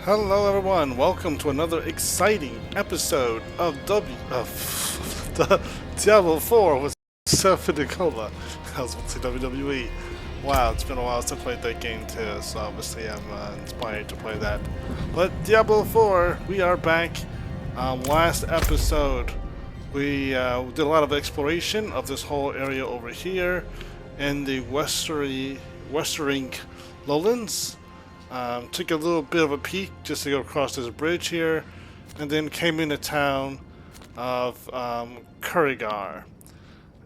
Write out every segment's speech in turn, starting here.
Hello everyone, welcome to another exciting episode of the Diablo 4 with Stephanicola. I was about to say WWE. Wow, it's been a while since I played that game too, so obviously I'm inspired to play that. But Diablo 4, we are back. Last episode, we did a lot of exploration of this whole area over here in the westering lowlands. Took a little bit of a peek just to go across this bridge here, and then came into town of Kurrigar.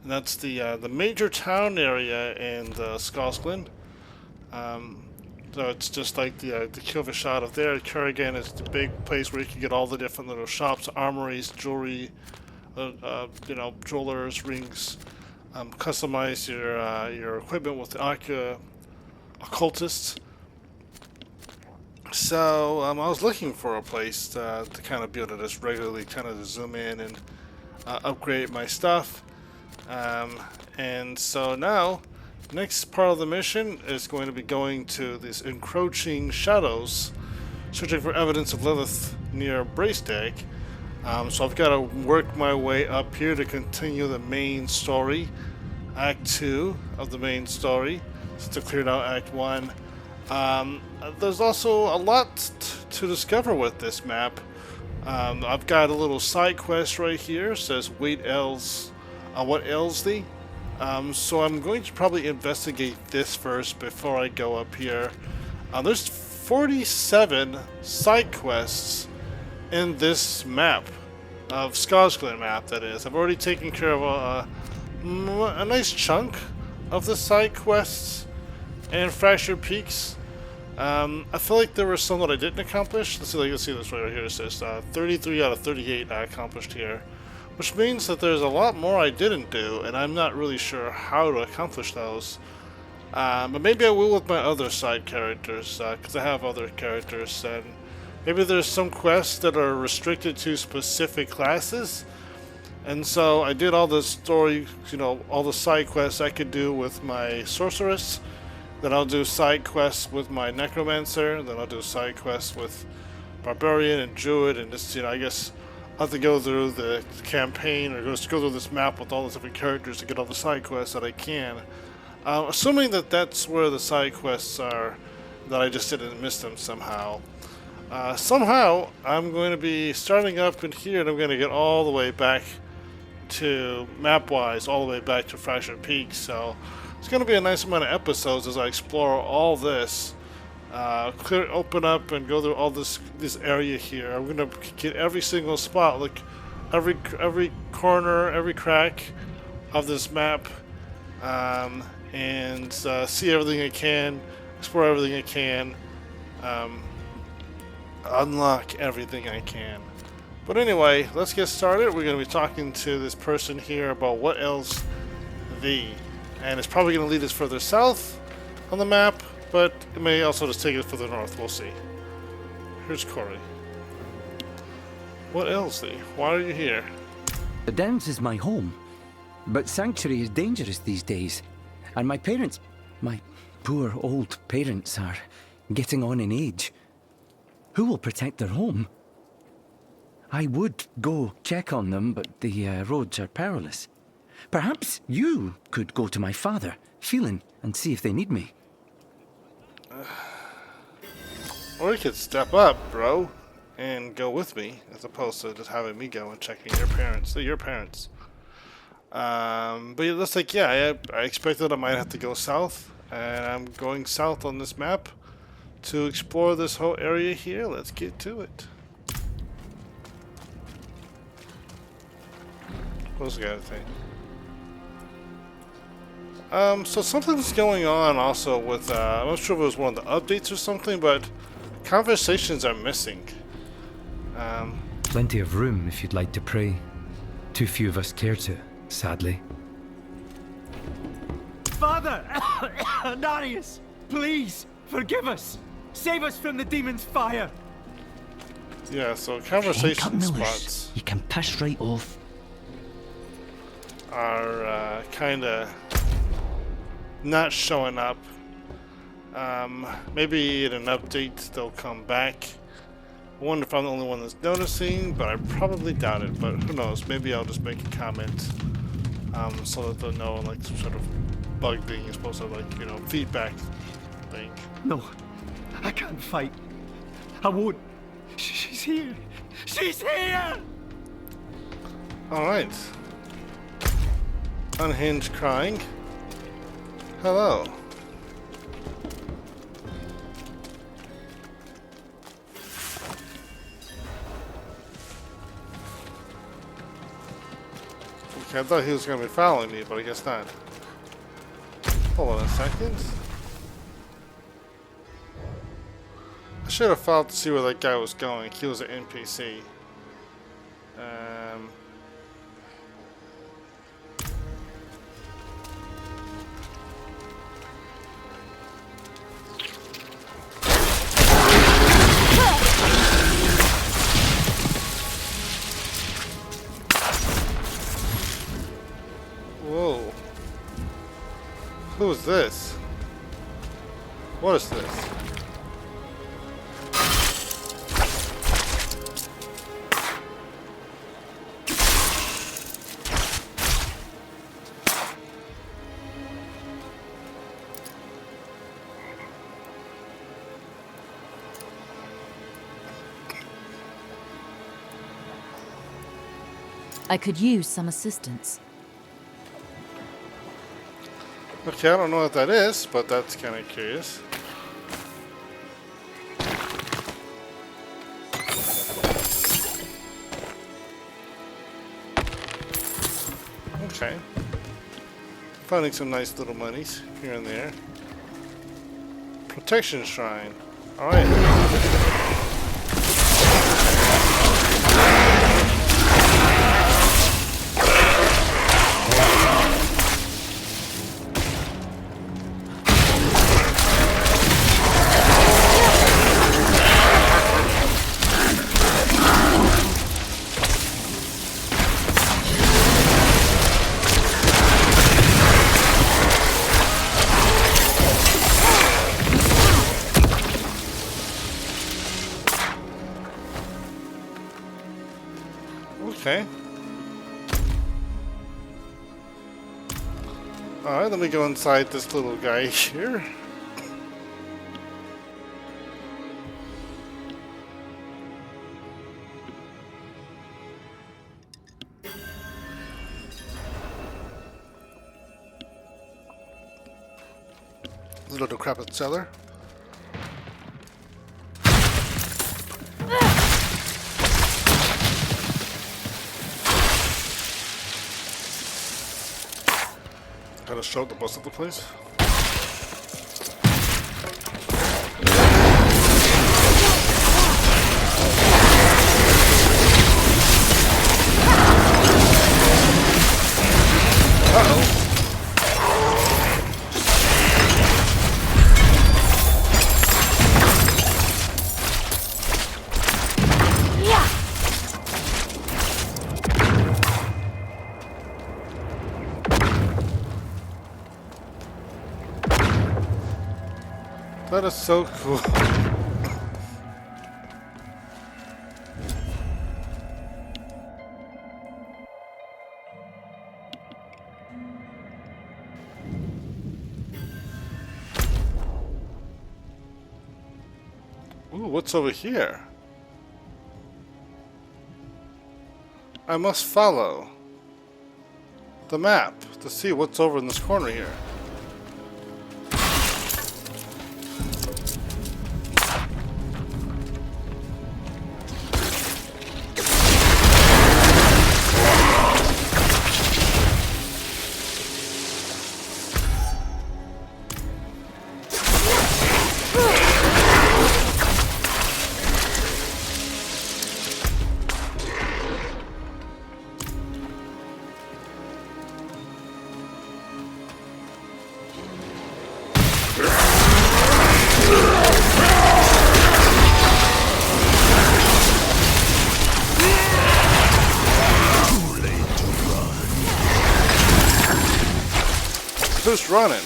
And that's the major town area in Scotland. So it's just like the Kilva shot of there. Kurrigan is the big place where you can get all the different little shops, armories, jewelry, jewelers, rings. Customize your equipment with the occultists. So I was looking for a place to kind of be able to just regularly kind of zoom in and upgrade my stuff. And so now, next part of the mission is going to be going to these encroaching shadows, searching for evidence of Lilith near Bracedeck. So I've got to work my way up here to continue the main story, Act 2 of the main story, since I cleared out Act 1. There's also a lot to discover with this map. I've got a little side quest right here. It says what ails thee? So I'm going to probably investigate this first before I go up here. There's 47 side quests in this map, of Scotland map that is. I've already taken care of a nice chunk of the side quests and Fractured Peaks. I feel like there were some that I didn't accomplish. Let's see this right here. It says 33 out of 38 I accomplished here, which means that there's a lot more I didn't do, and I'm not really sure how to accomplish those. But maybe I will with my other side characters, because I have other characters, and maybe there's some quests that are restricted to specific classes. And so I did all the story, all the side quests I could do with my Sorceress. Then I'll do side quests with my Necromancer. Then I'll do side quests with Barbarian and Druid, and just I guess I'll have to go through the campaign or just go through this map with all the different characters to get all the side quests that I can. Assuming that that's where the side quests are, that I just didn't miss them somehow. Somehow I'm going to be starting up in here, and I'm going to get all the way back to map-wise, all the way back to Fractured Peaks. So it's going to be a nice amount of episodes as I explore all this, open up and go through all this area here. I'm going to get every single spot, like every corner, every crack of this map, and see everything I can, explore everything I can, unlock everything I can. But anyway, let's get started. We're going to be talking to this person here about what ails thee. And it's probably going to lead us further south on the map, but it may also just take us further north. We'll see. Here's Corey. What ails thee? Why are you here? The Downs is my home, but Sanctuary is dangerous these days. And my poor old parents are getting on in age. Who will protect their home? I would go check on them, but the roads are perilous. Perhaps you could go to my father, Phelan, and see if they need me. Or you could step up, bro, and go with me, as opposed to just having me go and checking your parents. But it looks like, yeah, I expected I might have to go south, and I'm going south on this map to explore this whole area here. Let's get to it. What's the guy thing? So something's going on also with, I'm not sure if it was one of the updates or something, but conversations are missing. Plenty of room if you'd like to pray. Too few of us care to, sadly. Father! Darius! Please, forgive us! Save us from the demon's fire! Yeah, so conversation Millers, spots you can piss right off. are kinda not showing up. Maybe in an update they'll come back. I wonder if I'm the only one that's noticing, but I probably doubt it. But who knows? Maybe I'll just make a comment so that they'll know, like some sort of bug thing is supposed to, like, you know, feedback thing. No, I can't fight. I won't. She's here. She's here! Alright. Unhinged crying. Hello. Okay, I thought he was going to be following me, but I guess not. Hold on a second. I should have followed to see where that guy was going. He was an NPC. Whoa. Who is this? What is this? I could use some assistance. Okay, I don't know what that is, but that's kind of curious. Okay. Finding some nice little monies here and there. Protection Shrine. Alright. Okay. Alright, let me go inside this little guy here. Little decrepit cellar. Kind of showed the most of the place. Uh-oh. That is so cool. Ooh, what's over here? I must follow the map to see what's over in this corner here. Who's running?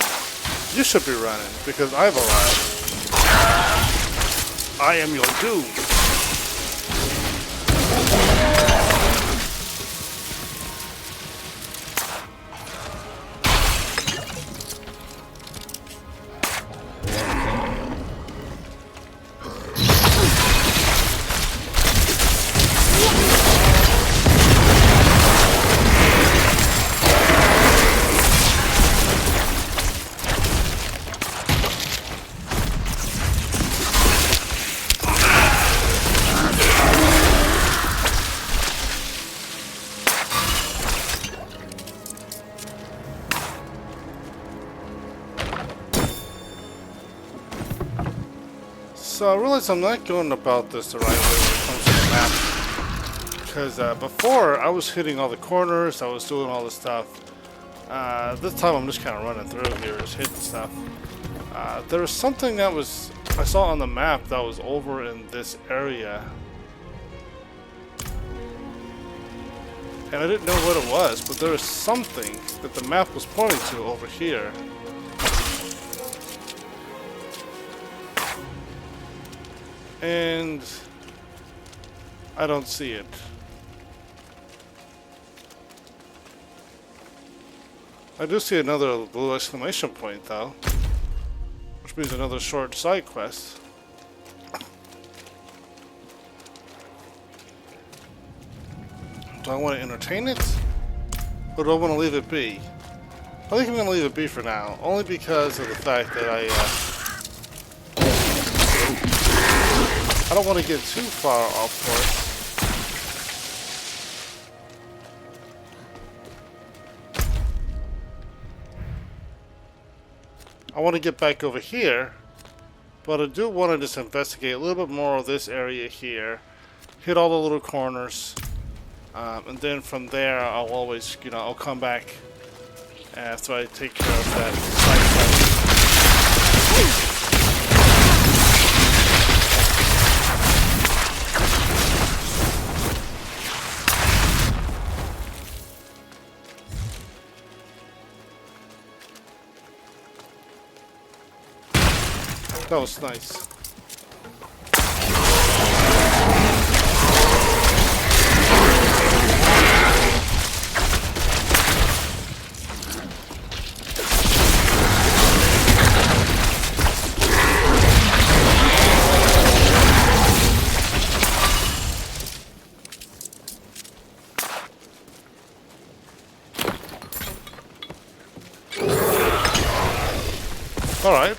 You should be running, because I've arrived. I am your doom. So I realize I'm not going about this the right way when it comes to the map. Because before, I was hitting all the corners, I was doing all the stuff. This time I'm just kind of running through here, just hitting stuff. There was something that I saw on the map that was over in this area. And I didn't know what it was, but there was something that the map was pointing to over here. And I don't see it. I do see another blue exclamation point though, which means another short side quest. Do I want to entertain it? Or do I want to leave it be? I think I'm going to leave it be for now, only because of the fact that I don't want to get too far off course. I want to get back over here, but I do want to just investigate a little bit more of this area here, hit all the little corners, and then from there I'll always, I'll come back after I take care of that side quest. That was nice. All right.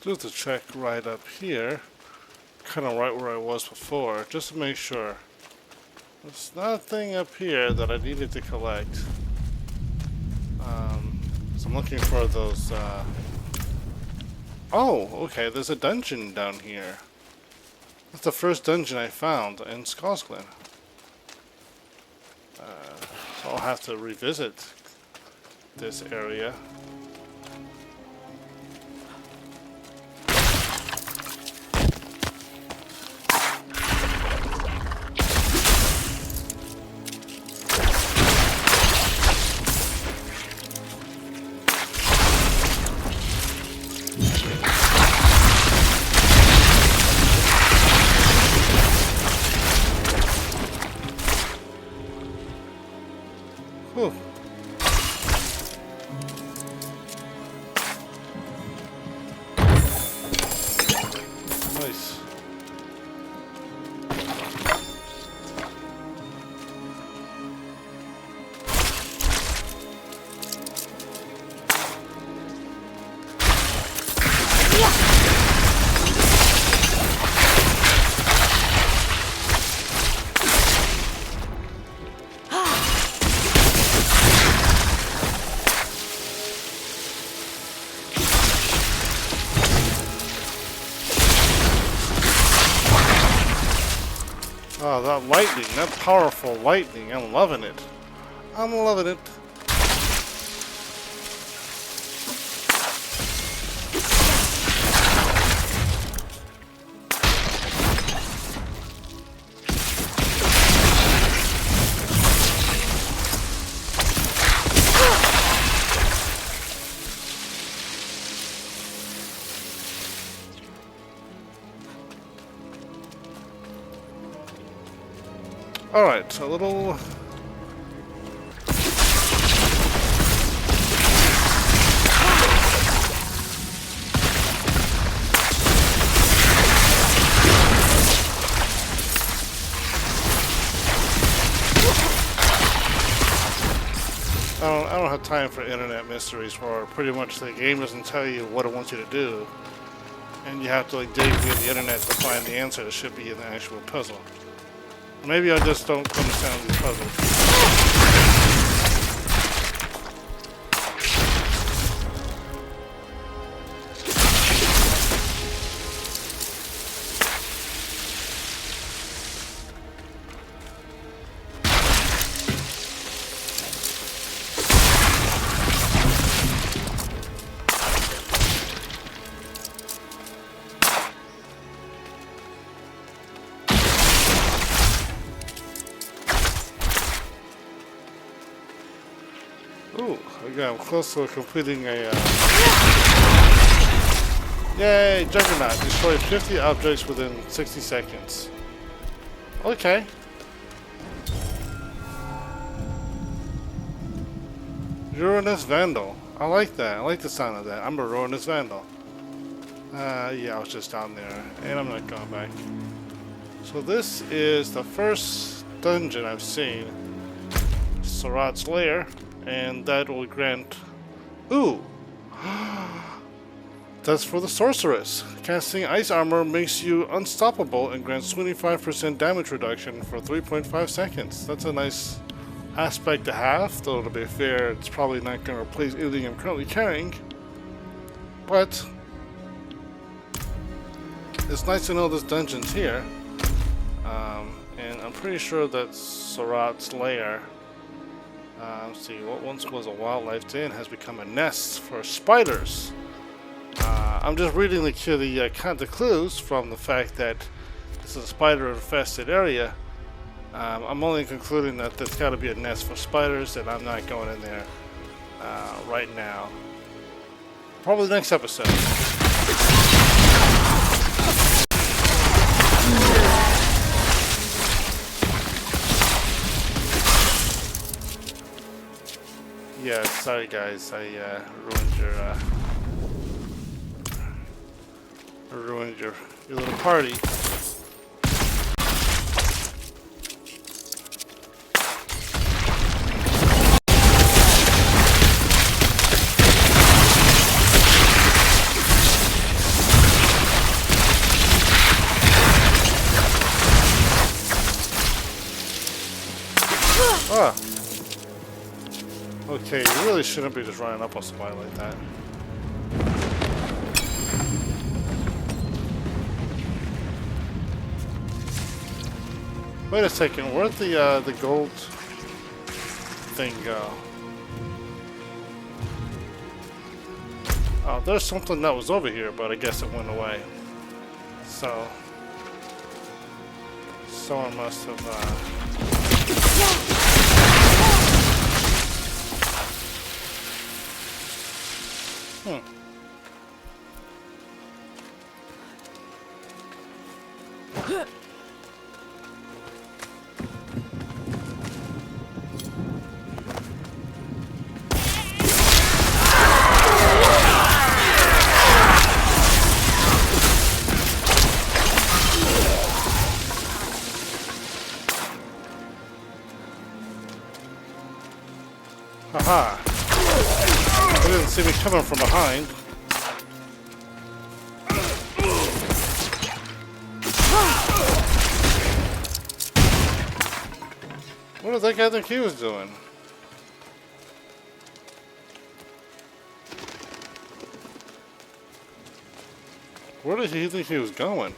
Do the check right up here, kind of right where I was before, just to make sure. There's nothing up here that I needed to collect. So I'm looking for those. Oh, okay. There's a dungeon down here. That's the first dungeon I found in Scotland. So I'll have to revisit this area. Whew. Nice. Oh, that lightning, that powerful lightning, I'm loving it. I'm loving it. Alright, a little... time for internet mysteries where pretty much the game doesn't tell you what it wants you to do, and you have to like dig via the internet to find the answer that should be in the actual puzzle. Maybe I just don't understand these puzzles. Ooh, again, I'm close to completing a, Yay, Juggernaut. Destroy 50 objects within 60 seconds. Okay. Ruinous Vandal. I like that. I like the sound of that. I'm a Ruinous Vandal. Yeah, I was just down there, and I'm not going back. So this is the first dungeon I've seen. Sorcerer's Lair. And that will grant... Ooh! That's for the Sorceress. Casting Ice Armor makes you unstoppable and grants 25% damage reduction for 3.5 seconds. That's a nice aspect to have, though to be fair, it's probably not going to replace anything I'm currently carrying. But... it's nice to know this dungeon's here. And I'm pretty sure that Sorcerer's Lair... let's see, what once was a wildlife den has become a nest for spiders. I'm just reading the clues from the fact that this is a spider-infested area. I'm only concluding that there's got to be a nest for spiders, and I'm not going in there right now. Probably the next episode. Yeah, sorry guys, I ruined your little party. Ah. Okay, you really shouldn't be just running up on somebody like that. Wait a second, where'd the gold thing go? Oh, there's something that was over here, but I guess it went away. So, someone must have, Haha! They didn't see me coming from behind. What did that guy think he was doing? Where did he think he was going?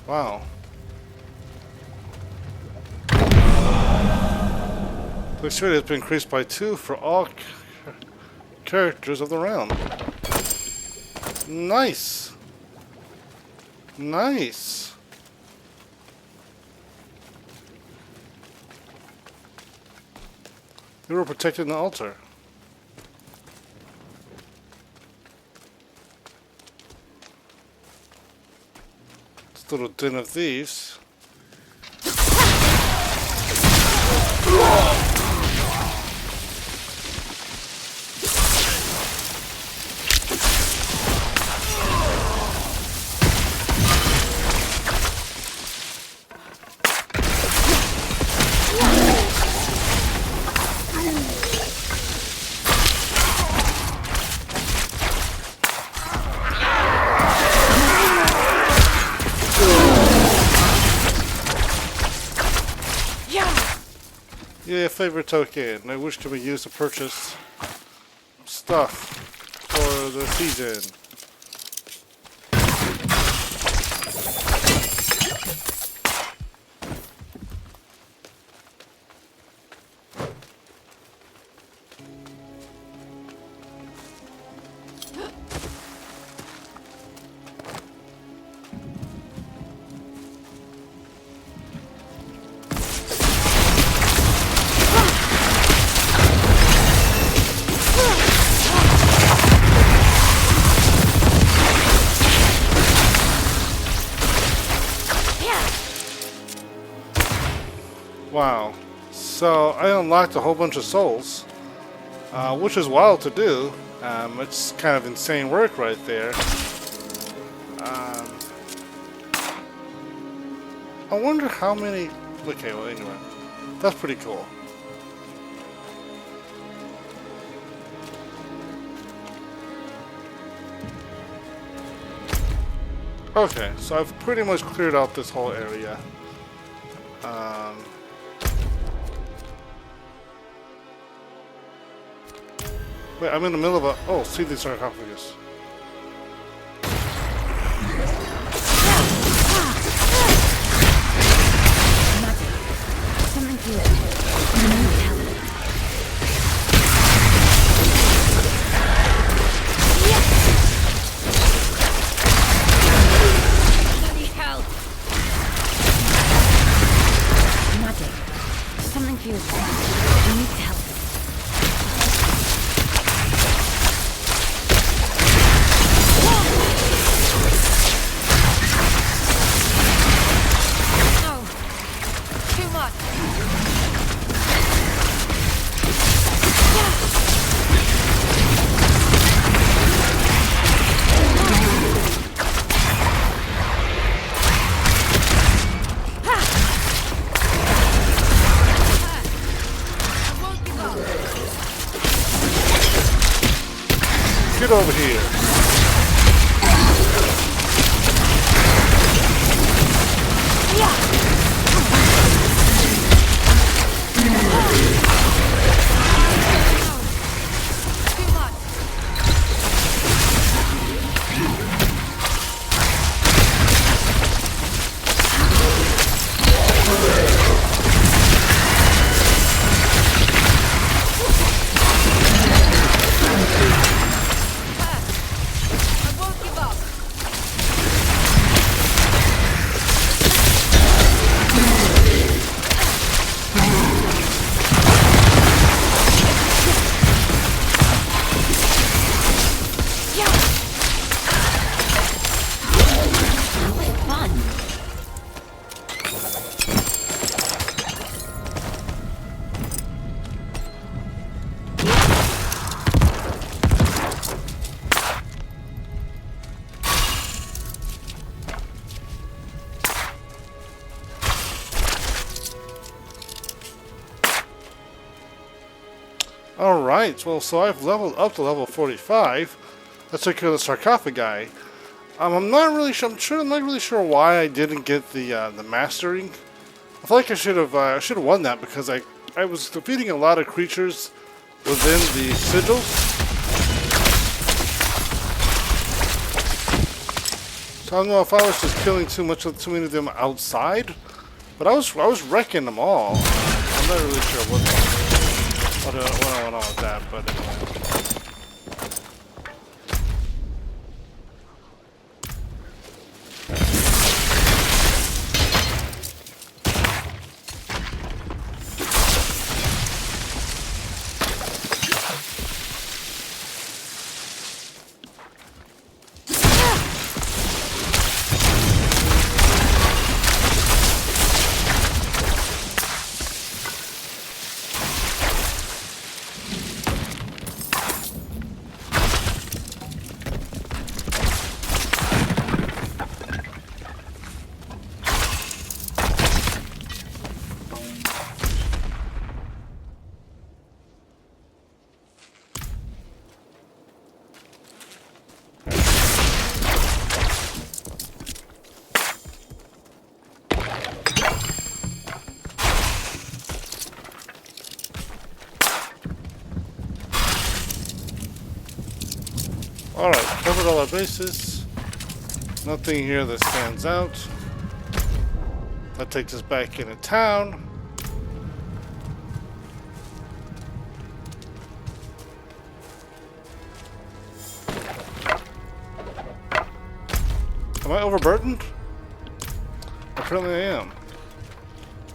Wow. Dexterity has been increased by 2 for all characters of the realm. Nice. Nice. They were protecting the altar. This little den of thieves. Yeah, favorite token. I wish to be used to purchase stuff for the season. Wow. So I unlocked a whole bunch of souls, which is wild to do. It's kind of insane work right there. I wonder how many... Okay, well anyway. That's pretty cool. Okay, so I've pretty much cleared out this whole area. Wait, I'm in the middle of a... Oh, see the sarcophagus. Something to it. Bloody hell! Magic. Something feels wrong. We need to help. Get over here. Alright, well, so I've leveled up to level 45. Let's take care of the sarcophagi. I'm not really sure why I didn't get the mastering. I feel like I should have won that because I was defeating a lot of creatures within the sigils. So I don't know if I was just killing too many of them outside, but I was wrecking them all. I'm not really sure what I went on with that, but anyway. Alright, covered all our bases. Nothing here that stands out. That takes us back into town. Am I overburdened? Apparently I am.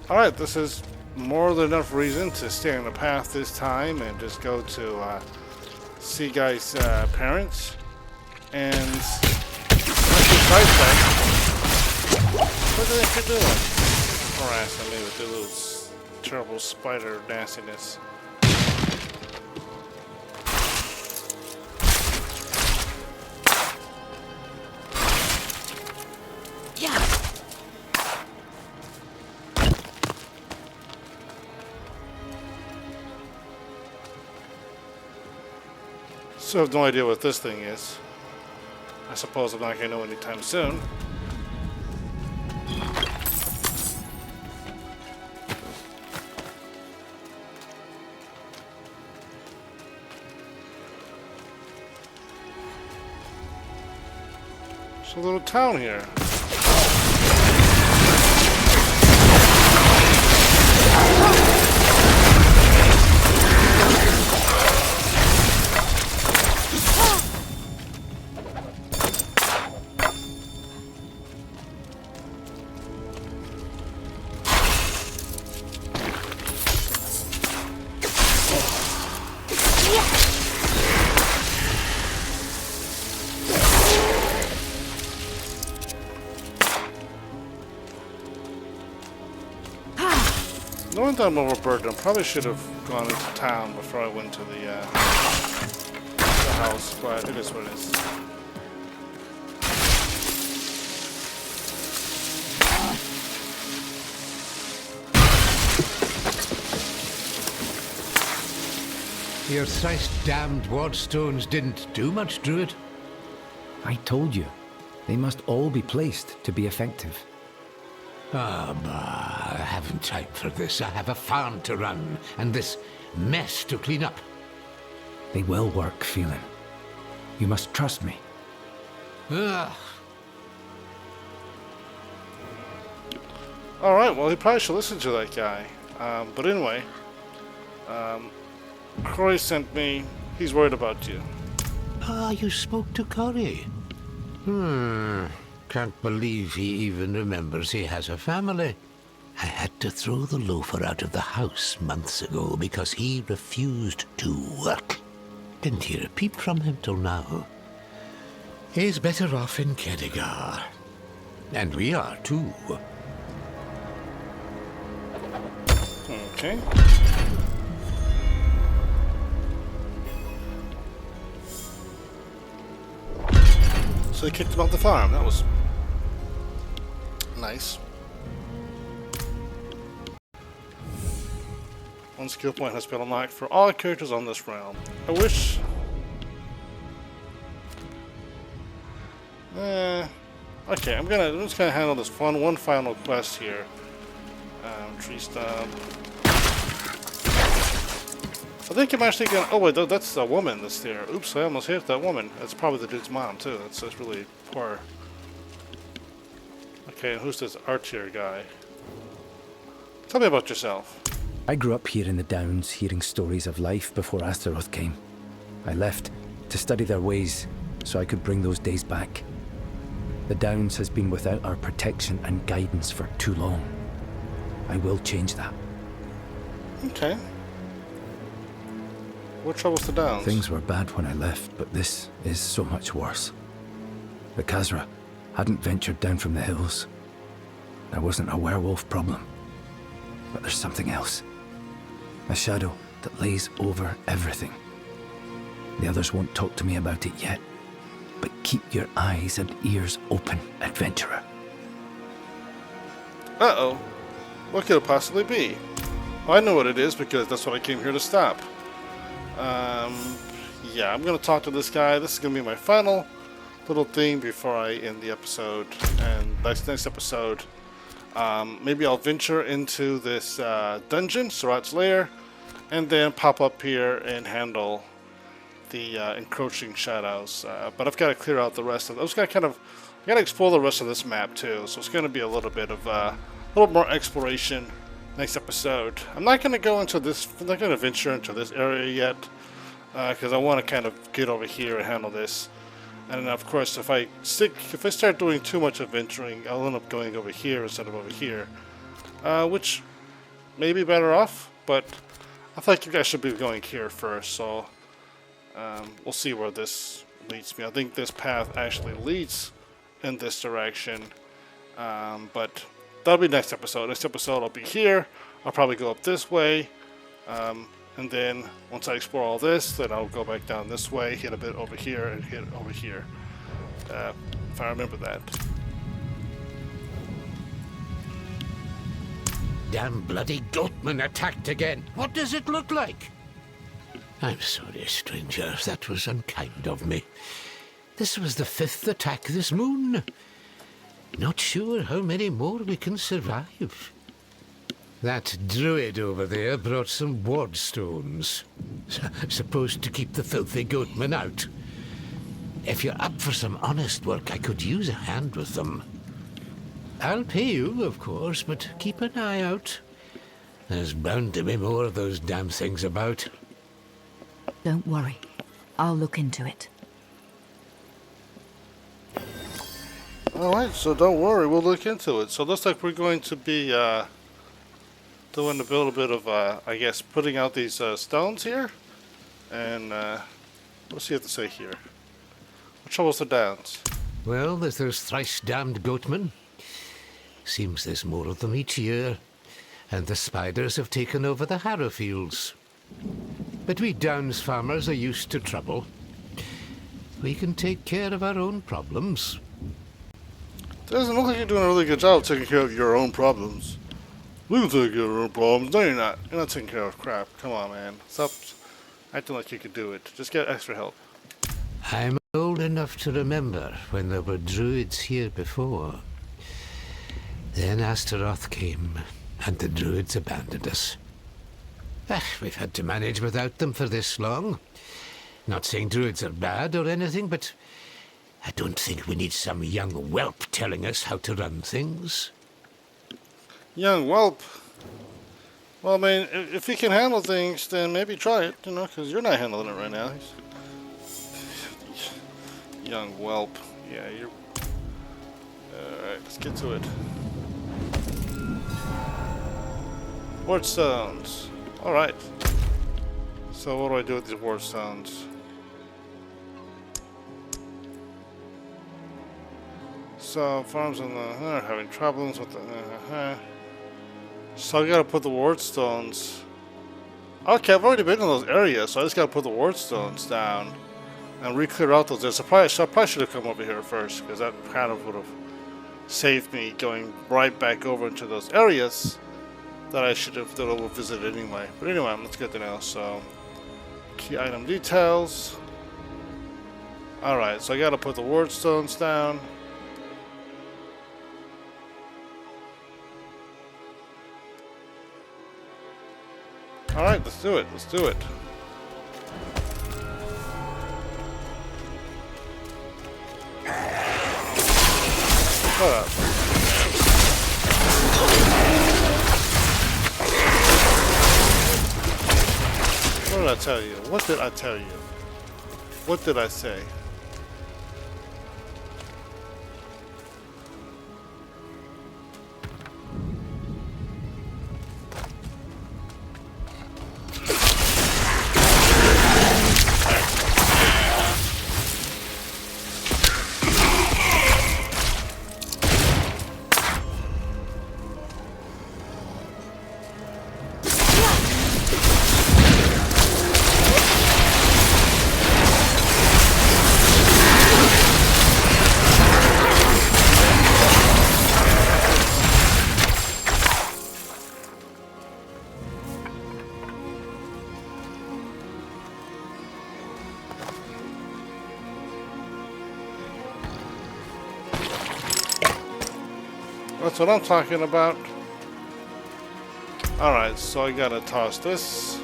Alright, this is more than enough reason to stay on the path this time and just go to see Guy's parents. And what do they keep doing? Harassing me with their little terrible spider nastiness. So I have no idea what this thing is. I suppose I'm not going to know anytime soon. It's a little town here. Knowing that I'm overburdened, I probably should have gone into town before I went to the house, but it is what it is. Your thrice-damned wardstones didn't do much, Druid. I told you. They must all be placed to be effective. Ah, bah, I haven't time for this. I have a farm to run, and this mess to clean up. They will work, Phelan. You must trust me. Ugh. Alright, well, he probably should listen to that guy. But anyway, Croy sent me. He's worried about you. Ah, you spoke to Corey. Can't believe he even remembers he has a family. I had to throw the loafer out of the house months ago because he refused to work. Didn't hear a peep from him till now. He's better off in Kedigar. And we are too. Okay. So they kicked him off the farm. That was nice. One skill point has been unlocked for all characters on this realm. I wish... okay, I'm just gonna handle this one final quest here. Tree stump. I think I'm actually gonna... Oh wait, that's a woman that's there. Oops, I almost hit that woman. That's probably the dude's mom too. That's really poor. Okay, and who's this archer guy? Tell me about yourself. I grew up here in the Downs, hearing stories of life before Astaroth came. I left to study their ways, so I could bring those days back. The Downs has been without our protection and guidance for too long. I will change that. Okay. What troubles the Downs? Things were bad when I left, but this is so much worse. The Khazra hadn't ventured down from the hills. There wasn't a werewolf problem. But there's something else. A shadow that lays over everything. The others won't talk to me about it yet. But keep your eyes and ears open, adventurer. Uh-oh. What could it possibly be? Well, I know what it is because that's what I came here to stop. Yeah, I'm going to talk to this guy. This is going to be my final little thing before I end the episode. And next episode, maybe I'll venture into this dungeon, Surat's lair, and then pop up here and handle the encroaching shadows. But I've got to clear out the rest of. I was gonna explore the rest of this map too. So it's gonna be a little bit of a little more exploration next episode. I'm not gonna go into this. I'm not gonna venture into this area yet because I want to kind of get over here and handle this. And then of course, if I start doing too much adventuring, I'll end up going over here instead of over here, which may be better off. But I think you guys should be going here first, so we'll see where this leads me. I think this path actually leads in this direction, but that'll be next episode. Next episode I'll be here. I'll probably go up this way, and then once I explore all this, then I'll go back down this way, hit a bit over here, and hit over here, if I remember that. Damn bloody goatman attacked again. What does it look like? I'm sorry, stranger. That was unkind of me. This was the 5th attack this moon. Not sure how many more we can survive. That druid over there brought some ward stones. Supposed to keep the filthy goatman out. If you're up for some honest work, I could use a hand with them. I'll pay you, of course, but keep an eye out. There's bound to be more of those damn things about. Don't worry. I'll look into it. Alright, so don't worry, we'll look into it. So it looks like we're going to be doing a little bit of, I guess, putting out these stones here. And what's he have to say here? What troubles the downs? Well, there's those thrice-damned goatmen. Seems there's more of them each year. And the spiders have taken over the harrow fields. But we Downs farmers are used to trouble. We can take care of our own problems. Doesn't look like you're doing a really good job of taking care of your own problems. We can take care of our own problems. No, you're not. You're not taking care of crap. Come on, man. Stop acting like you could do it. Just get extra help. I'm old enough to remember when there were druids here before. Then Astaroth came, and the druids abandoned us. We've had to manage without them for this long. Not saying druids are bad or anything, but I don't think we need some young whelp telling us how to run things. Young whelp. Well, I mean, if he can handle things, then maybe try it, you know, because you're not handling it right now. Young whelp. Yeah, you're... Alright, let's get to it. Ward stones. Alright. So what do I do with these ward stones? So farms in the having problems with the So I gotta put the ward stones. Okay, I've already been in those areas, so I just gotta put the ward stones down and re-clear out those. So I probably should have come over here first, because that kind of would have saved me going right back over into those areas that I should have visited anyway. But anyway, let's get there now. So, key item details. Alright, so I gotta put the ward stones down. Alright, let's do it. Let's do it. Shut up. What did I tell you? What did I tell you? What did I say? That's what I'm talking about. Alright, so I gotta toss this.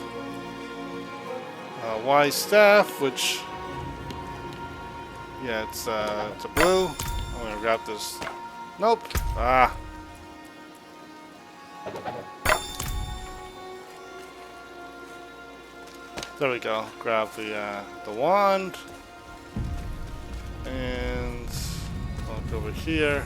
Y staff, which, yeah, it's a blue. I'm gonna grab this. Nope. Ah. There we go. Grab the wand, and look over here.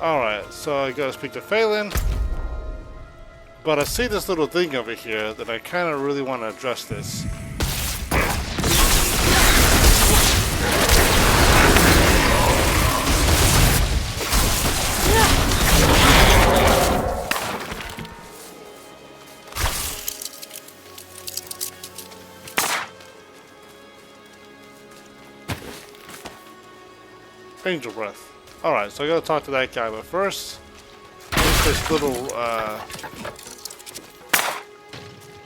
Alright, so I gotta speak to Phelan. But I see this little thing over here that I kind of really want to address this. Angel breath. Alright, so I gotta talk to that guy, but first, there's this little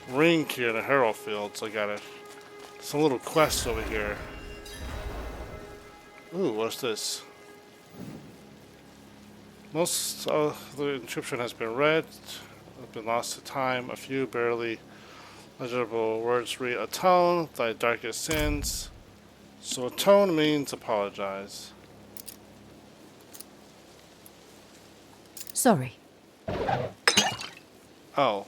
ring here in the Herald Field, so I got some little quests over here. Ooh, what's this? Most of the inscription has been read, has been lost to time. A few barely legible words read: atone thy darkest sins. So atone means apologize. Sorry. Oh.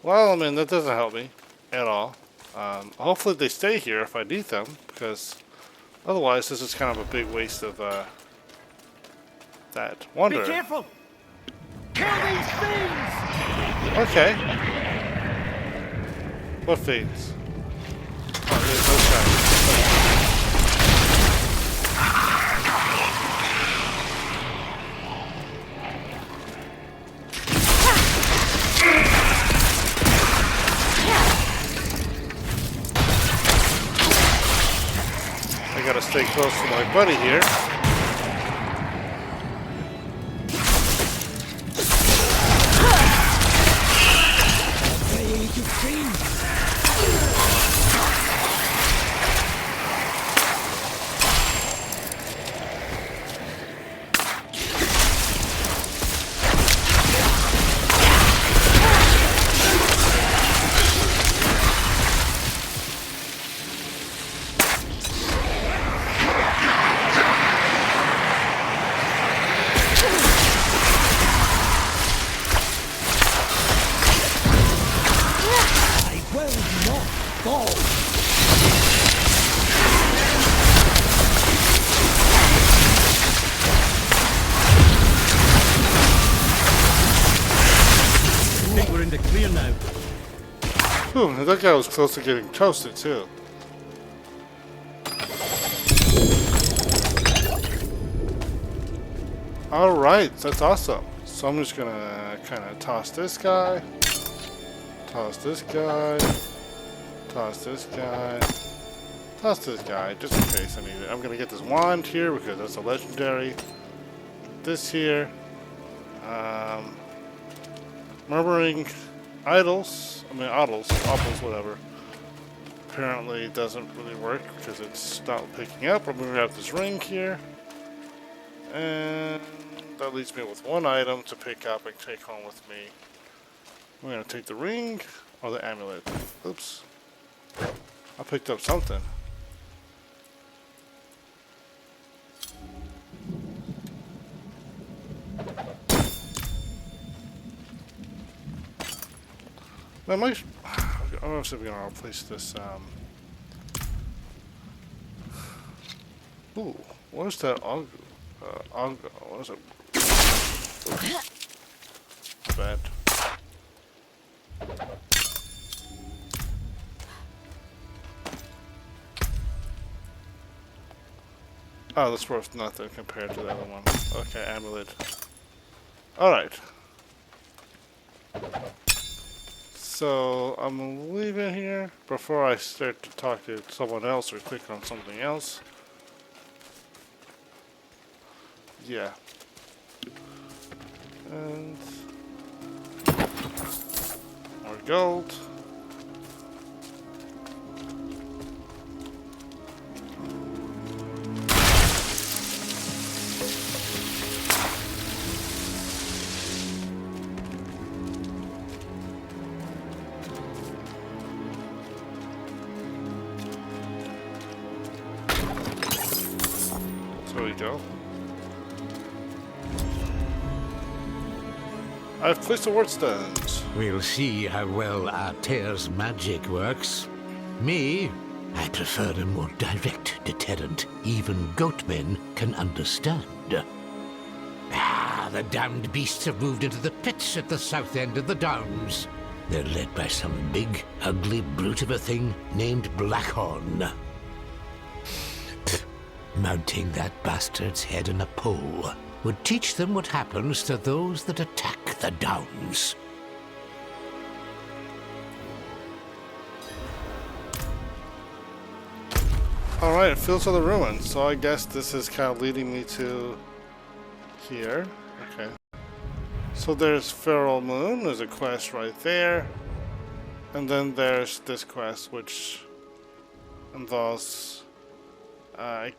Well, I mean, that doesn't help me at all. Hopefully they stay here if I need them, because otherwise this is kind of a big waste of that wonder. Be careful! Kill these fiends! Okay. What fiends? Oh, there's those guys. I gotta stay close to my buddy here. Ooh, that guy was close to getting toasted too. Alright, that's awesome. So I'm just gonna kind of toss this guy, toss this guy, toss this guy, toss this guy, just in case I need it. I'm gonna get this wand here because that's a legendary. This here. Murmuring idols, idols, whatever. Apparently it doesn't really work because it's not picking up. I'm gonna grab this ring here. And that leaves me with one item to pick up and take home with me. I'm gonna take the ring or the amulet. Oops. I picked up something. I might. I don't know if we're gonna replace this. Ooh, what is that? What is it? Oops. Bad. Oh, that's worth nothing compared to the other one. Okay, amulet. Alright. So, I'm leaving here before I start to talk to someone else or click on something else. Yeah. And More gold. There we go. I've placed the ward stones. We'll see how well Artair's magic works. Me, I prefer a more direct deterrent even goatmen can understand. Ah, the damned beasts have moved into the pits at the south end of the Downs. They're led by some big, ugly brute of a thing named Blackhorn. Mounting that bastard's head on a pole would teach them what happens to those that attack the Downs. Alright, Fields of the Ruins. So I guess this is kind of leading me to here. Okay. So there's Feral Moon. There's a quest right there. And then there's this quest, which involves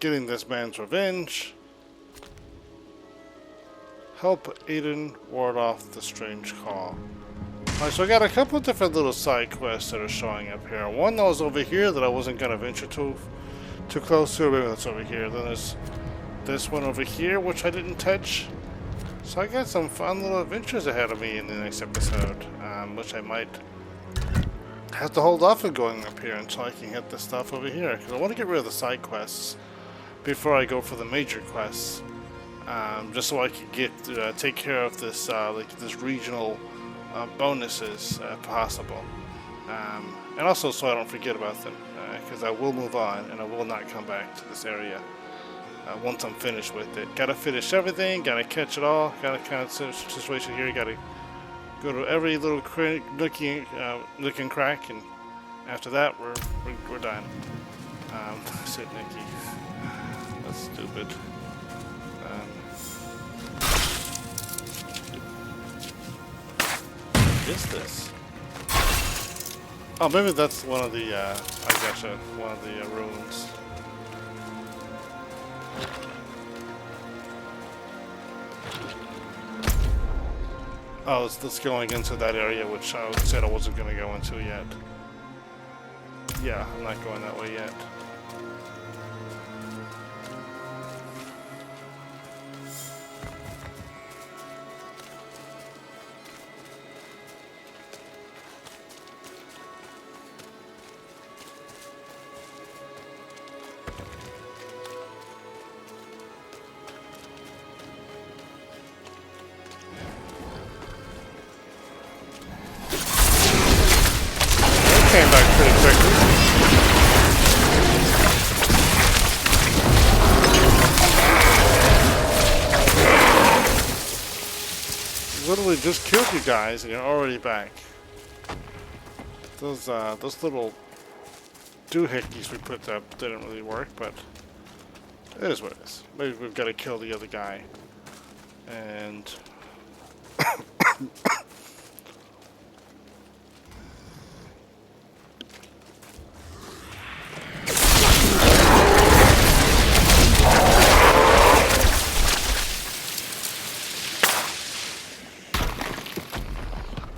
getting this man's revenge. Help Aiden ward off the strange call. Alright, so I got a couple of different little side quests that are showing up here. One that was over here that I wasn't going to venture too close to. Maybe that's over here. Then there's this one over here, which I didn't touch. So I got some fun little adventures ahead of me in the next episode, which I might have to hold off of going up here until I can hit the stuff over here. Because I want to get rid of the side quests before I go for the major quests. Just so I can get take care of this like this regional bonuses if possible, and also so I don't forget about them, because I will move on and I will not come back to this area once I'm finished with it. Gotta finish everything, gotta catch it all, gotta kind of situation here. Gotta go to every little nook and crack, and after that we're done. I said Nikki. That's stupid. What is this? Oh, maybe that's one of the, I gotcha, one of the ruins. Oh, it's going into that area, which I said I wasn't going to go into yet. Yeah, I'm not going that way yet. Came back pretty quickly. Literally just killed you guys and you're already back. Those little doohickeys we put up didn't really work, but it is what it is. Maybe we've got to kill the other guy. And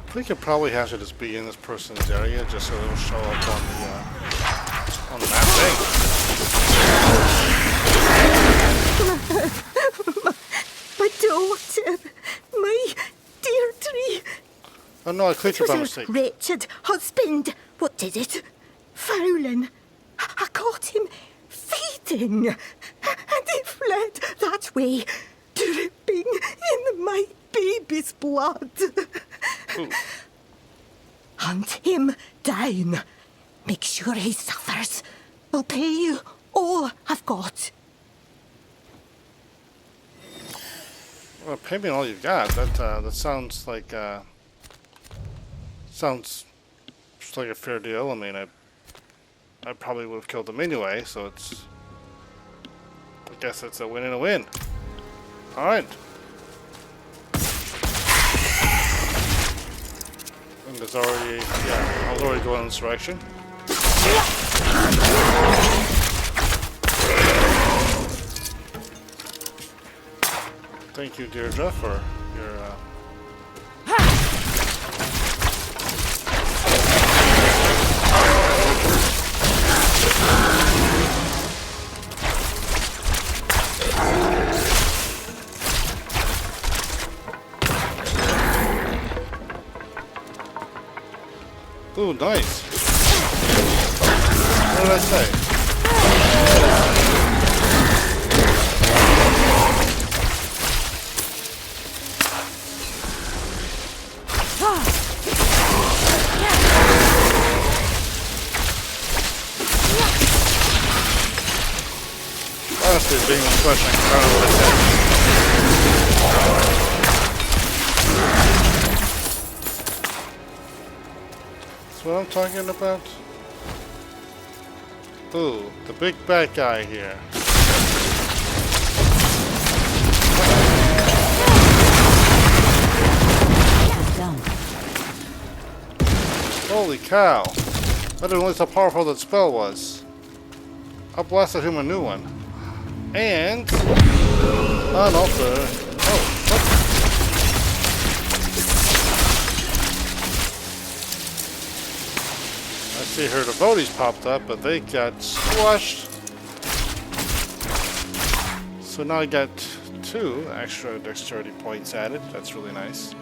I think it probably has to just be in this person's area, just so it'll show up on the map. My daughter, my dear tree. Oh no, I clicked it by mistake. Wretched husband, what did it? Fouling. I caught him feeding, and he fled that way, dripping in my baby's blood. Ooh. Hunt him down. Make sure he suffers. I'll pay you all I've got. Well, pay me all you've got. That sounds like sounds just like a fair deal. I mean, I probably would have killed him anyway, so it's. I guess it's a win and a win. All right. And there's already, yeah, I was already going in this direction. Thank you, Deirdre, for your, Ooh, nice. What did I say? Honestly, being one question, I don't know what I said. That's what I'm talking about. Ooh, the big bad guy here. Done. Holy cow. I didn't realize how powerful that spell was. I blasted him a new one. And... also... Oh, what? I see her devotees popped up, but they got squashed. So now I got 2 extra dexterity points added. That's really nice.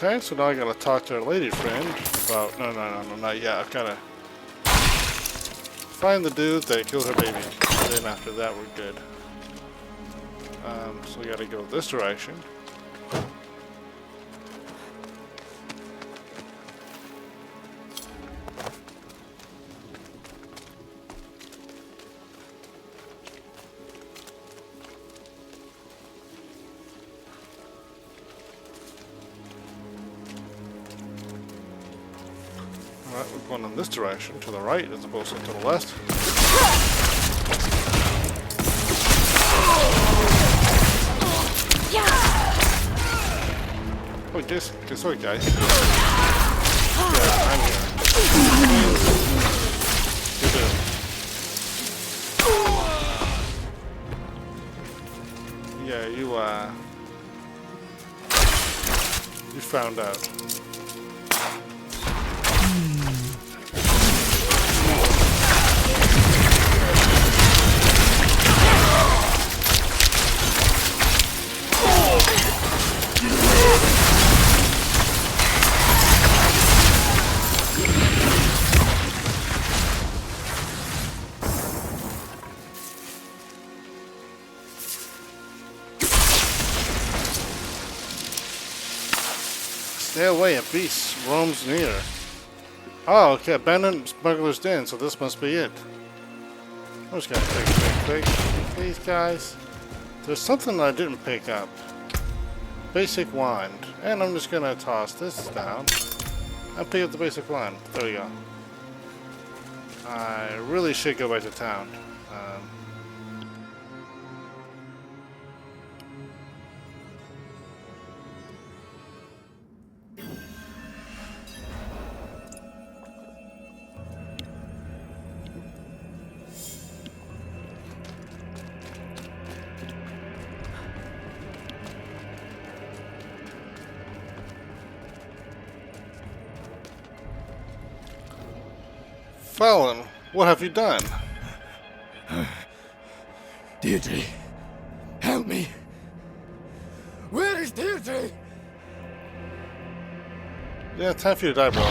Okay, so now I gotta talk to our lady friend about... No, not yet. I've gotta find the dude that killed her baby. Then after that, we're good. So we gotta go this direction. Alright, we're going in this direction, to the right as opposed to the left. Oh, guess what, guys? Yeah, I'm here. Yeah, you found out. Stay away, a beast roams near. Oh, okay, abandoned smuggler's den, so this must be it. I'm just gonna take it quick. Please, guys. There's something that I didn't pick up. Basic wand. And I'm just gonna toss this down and pick up the basic wand. There we go. I really should go back to town. Fallon, what have you done? Deirdre, help me. Where is Deirdre? Yeah, time for you to die, bro.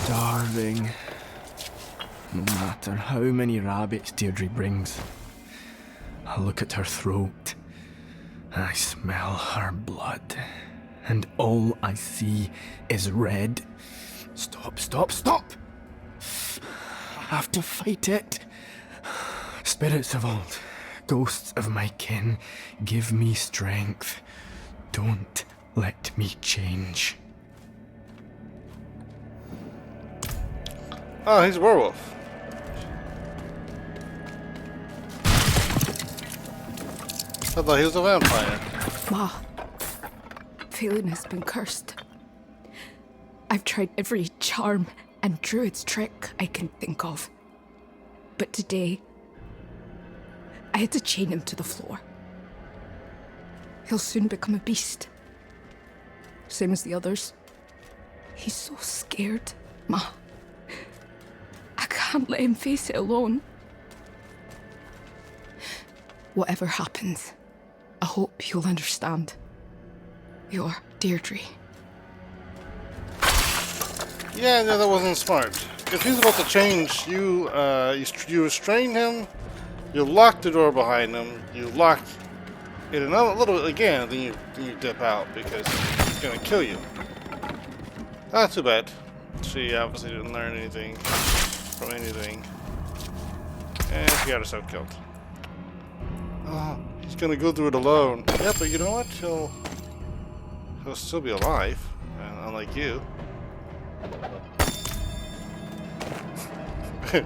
Starving. No matter how many rabbits Deirdre brings, I look at her throat I smell her blood, and all I see is red. Stop, stop, stop! I have to fight it. Spirits of old, ghosts of my kin, give me strength. Don't let me change. Oh, he's a werewolf. I thought he was a vampire. Ma, Phelan has been cursed. I've tried every charm and druid's trick I can think of. But today, I had to chain him to the floor. He'll soon become a beast. Same as the others. He's so scared, Ma. I can't let him face it alone. Whatever happens, I hope you'll understand. Your Deirdre. Yeah, no, that wasn't smart. If he's about to change, you restrain him, you lock the door behind him, you lock it another little bit again, then you dip out because he's gonna kill you. Not too bad. She obviously didn't learn anything from anything. And she got herself killed. Oh, he's gonna go through it alone. Yeah, but you know what? He'll still be alive, unlike you. If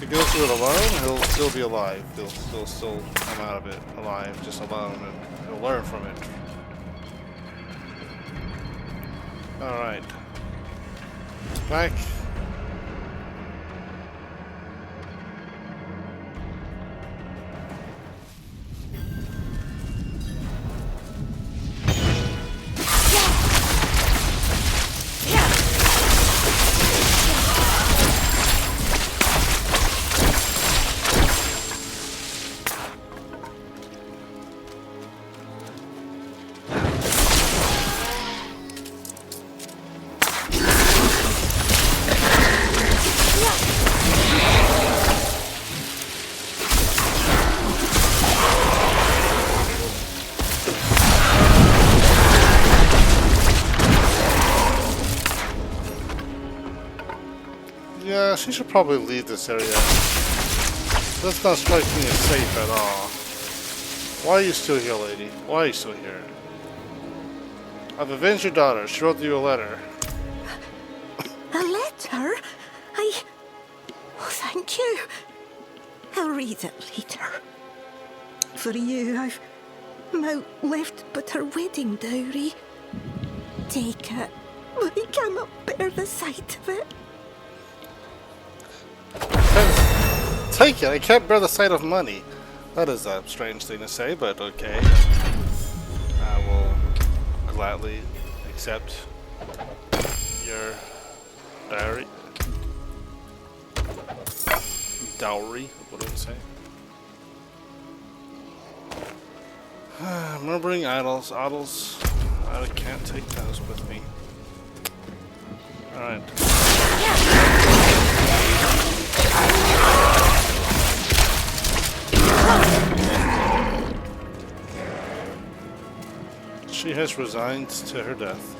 he goes through it alone, he'll still be alive. He'll still come out of it alive, just alone, and he'll learn from it. Alright. Back. Yeah, she should probably leave this area. That's not striking me as safe at all. Why are you still here, lady? Why are you still here? I've avenged your daughter. She wrote you a letter. A letter? Oh, thank you. I'll read it later. For you, I've now left but her wedding dowry. Take it. I cannot bear the sight of it. Take it. I can't bear the sight of money. That is a strange thing to say, but okay. I will gladly accept your dowry. Dowry, what did it say? Remembering idols. I can't take those with me. Alright. She has resigned to her death.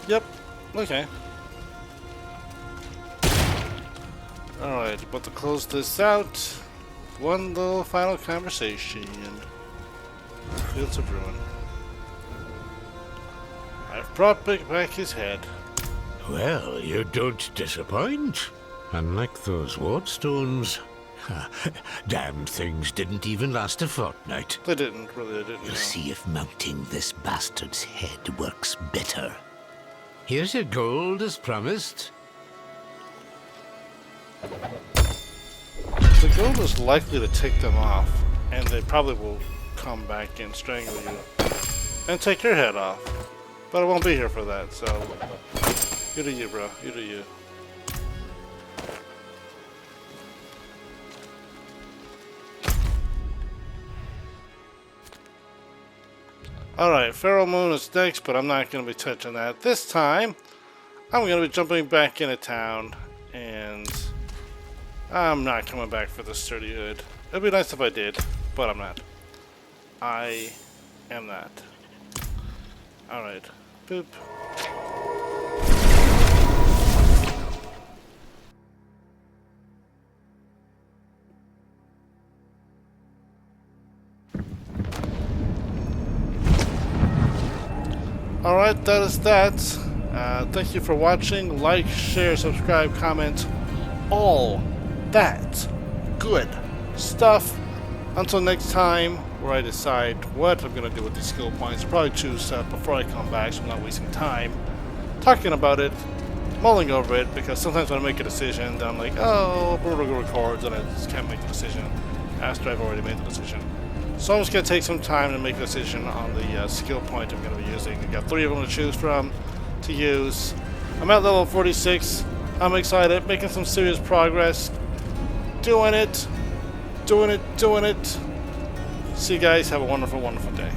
Yep. Okay. Alright, but to close this out, one little final conversation. Fields of Ruin. I've brought back his head. Well, you don't disappoint. Unlike those wardstones. Damned things didn't even last a fortnight. They didn't, really, they didn't. We'll see if mounting this bastard's head works better. Here's your gold as promised. The gold is likely to take them off, and they probably will come back and strangle you and take your head off. But I won't be here for that, so you do you, bro. You do you. Alright, Feral Moon is next, but I'm not going to be touching that. This time, I'm going to be jumping back into town, and I'm not coming back for the sturdy hood. It'd be nice if I did, but I'm not. I am not. Alright. Boop. Alright, that is that. Thank you for watching. Like, share, subscribe, comment. All that good stuff. Until next time, where I decide what I'm going to do with these skill points. I'll probably choose before I come back, so I'm not wasting time talking about it, mulling over it, because sometimes when I make a decision, then I'm like, oh, we're going to record, and I just can't make the decision after I've already made the decision. So I'm just going to take some time to make a decision on the skill point I'm going to be using. I've got 3 of them to choose from to use. I'm at level 46. I'm excited, making some serious progress. Doing it. See you guys. Have a wonderful, wonderful day.